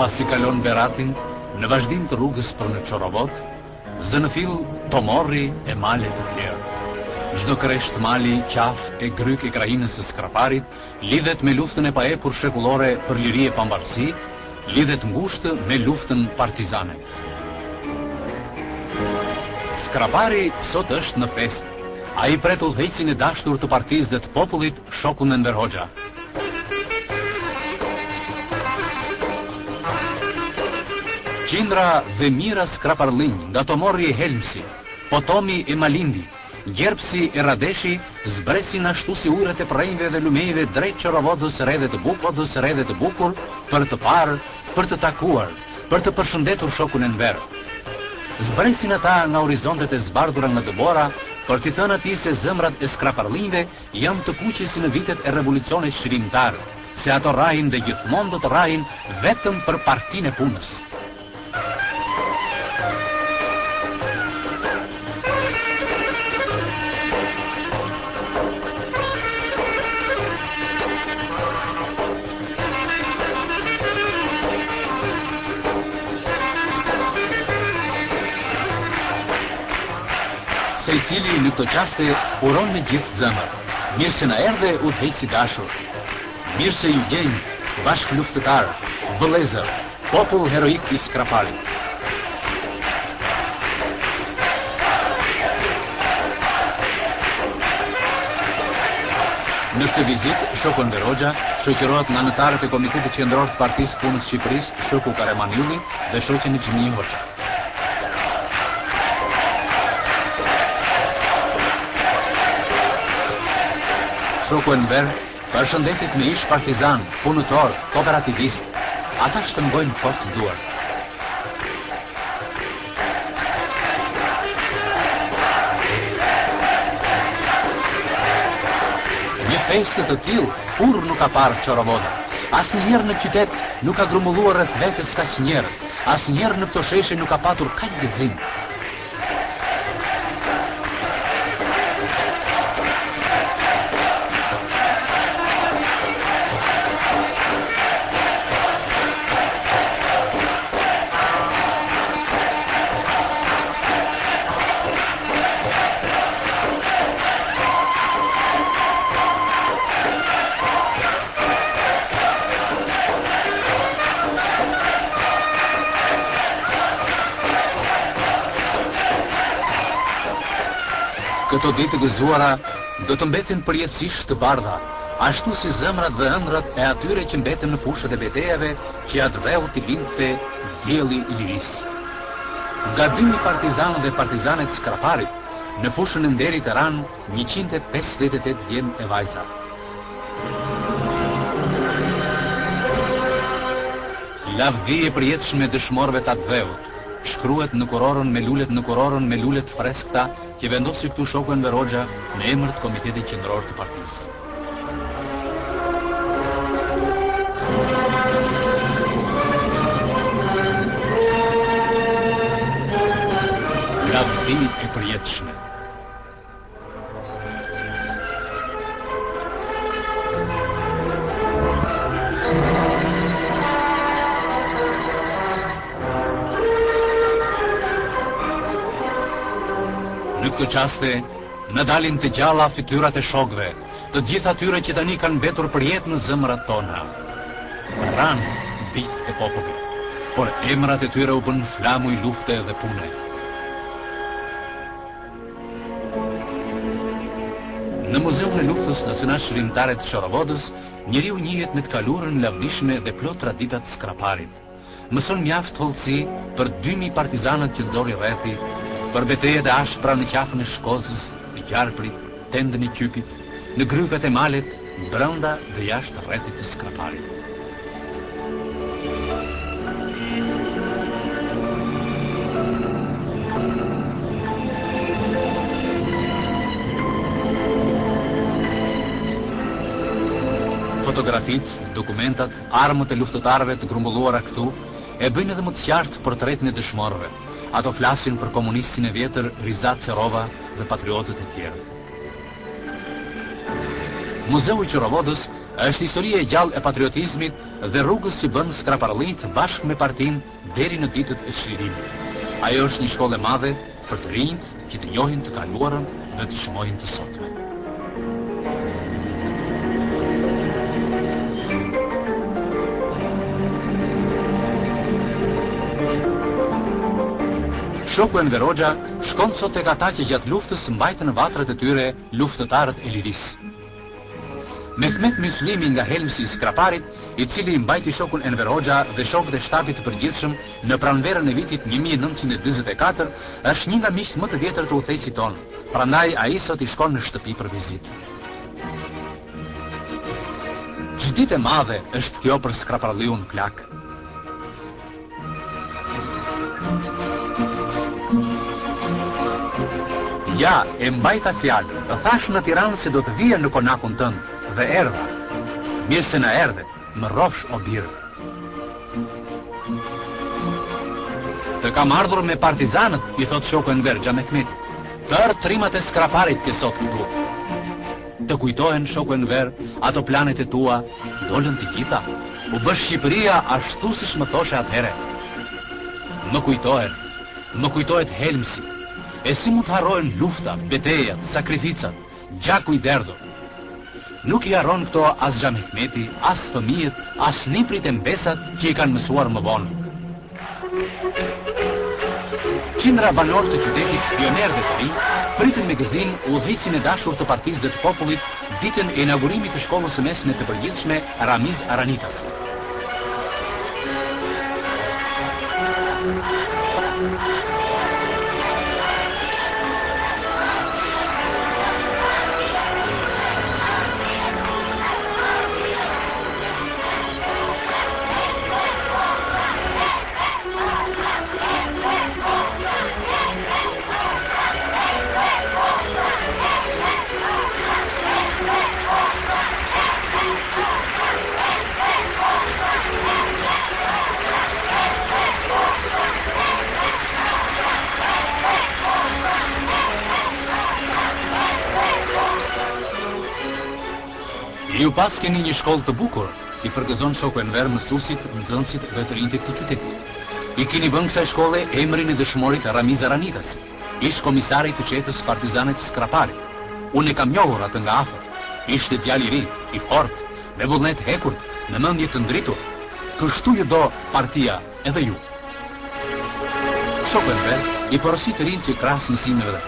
Pasi kalon Beratin, në vazhdim të rrugës për në Çorovod, zë në fill tomorri e male të tjerë. Çdo kresht mali, qaf e gryk e krajinës së Skraparit lidhet me luftën e paepur shekullore për liri e pambarësi, lidhet ngushtë me luftën partizane. Skrapari sot është në festë. Ai pret udhëheqësin e dashur të partisë dhe të popullit, shokun Enver Hoxha. Qindra dhe mira Skraparlinj, nga Tomorri e Helmsi, Potomi e Malindi, Gjerpsi e Radeshi, zbresin ashtu si ujrat e prejnve dhe lumejve drejt Çoravodës redhe të bukur, për të parë, për të takuar, për të përshëndetur shokun Enver. Zbresin ata nga horizontet e zbardhura nga dëbora, për t'i thënë atij se zemrat e Skraparlinjve janë të kuqe si në vitet e revolucionit shërimtar, se ato rrahin dhe gjithmonë do të rrahin vetëm për partinë e punës. Se i cili në këto qaste uron me gjithë zemër. Mirë se na erdhe udhëheqësi dashur. Mirë se ju gjenj, bashk luftëtar, vëllezër, popull heroik i Skraparit. Në këtë vizitë, shoku Enver Hoxha shoqërohet nga anëtarët e Komitetit Qendror të Partisë Punës së Shqipërisë, shoku Karaman Ylli dhe shoqeni Xhimi Hoxha. Shoku Enver përshëndetet me ish partizan, punëtor, kooperativist. Ata shtrëngojnë fort duar. Një festë të tillë kurrë nuk ka parë Çorovoda. Asnjëherë në qytet nuk ka grumbulluar rreth vetes kaq njerëz. Asnjëherë në këto sheshe nuk ka patur kaq gëzim. Këto ditë gëzuara do të mbeten përjetësisht të bardha, ashtu si zemrat dhe ëndrat e atyre që mbeten në fushat e betejave që atëveu t'i lindte dielli i lirisë. Gabimi partizanë dhe partizanet Skraparit në fushën e Nderi Tiranë 158 djem e vajza. Lavdi e përjetshme dëshmorëve të atëveut shkruhet në kurorën me lulet freskta që vendosi këtu shoku Enver Hoxha në emër të Komitetit Qendror të Partisë. Lavdi e përjetshme. Në këtë qaste, në dalin të gjalla fytyrat e shokëve, të gjithë atyre që tani kanë mbetur për jetë në zemrat tona. Ranë bitë e popullit, por emrat e tyre u bën flamuj lufte dhe pune. Në Muzeun e Luftës Nacional Shërimtare të Çorovodës, njeriu njihet me të kalurën lavdishme dhe plot tradita të Skraparit. Mëson mjaft hollësi për 2000 partizanët që nxori rrethi, për betejë e ashpra në qafën e Shkozës, në Gjarprit, tendën e Qypit, në grykat e malet, brenda dhe jashtë rrethit të Skraparit. Fotografit, dokumentat, armët e luftëtarëve të grumbulluara këtu e bëjnë edhe më të qartë portretin e dëshmorëve. Ato flasin për komunistin e vjetër Rizat Serova dhe patriotët e tjerë. Muzeu i Çorovodës është historia e gjallë e patriotizmit dhe rrugës që bën skraparllinjt bashkë me partinë deri në ditët e çlirimit. Ajo është një shkollë e madhe për të rinjt që të njohin të kaluarën dhe të shmojnë të sotme. Shoku Enver Hoxha shkon sot tek ata që gjatë luftës mbajtën në vatrat e tyre luftëtarët e lirisë. Mehmet Myslimi nga helmsi i Skraparit, i cili mbajti shokun Enver Hoxha dhe shokët e shtabit të përgjithshëm në pranverën e vitit 1944, është një nga miqtë më të vjetër të udhëheqësit tonë. Prandaj ai sot i shkon në shtëpi për vizitë. Ç'ditë e madhe është kjo për Skraparlliun plak. Ja, e mbajta fjalë, të thash në Tiranë se do të vija në konakun tënd, dhe erdha. Mirë se na erdhe, më rrofsh o birë. Të kam ardhur me partizanët, i thot shoku Enver Xhamehmeti. Tërë trimat e Skraparit ke sot këtu. Të kujtohen, shoku Enver, ato planet e tua, dolën të gjitha. U bësh Shqipëria ashtu siç më thoshe atëhere. Më kujtohet helmsi. E si mund të harrohen lufta, betejat, sakrificat, gjaku i derdhur. Nuk i harron këto as Xhamehmeti, as fëmijët, as niprit e mbesat që i kanë mësuar më vonë. Qindra banor të qytetit, pionerë dhe të rinj, pritën me gëzim udhëheqësin e dashur të Partisë dhe të Popullit ditën e inaugurimit të shkollës së mesme të përgjithshme Ramiz Aranitas. Ju pas keni një shkollë të bukur, i përgëzon shoku Enver mësuesit, nxënësit dhe të rinjtë të qytetit. I keni vënë kësaj shkolle emrin e dëshmorit Ramiz Aranitas, ish komisari të qetës partizanët të Skraparit. Unë e kam njohur atë nga afër. Ishte djalë i ri, i fortë, me vullnet hekurt, në mendje të ndritur. Kështu ju do partia edhe ju. Shoku Enver i porosit të rinjtë që krahas mësimeve dhe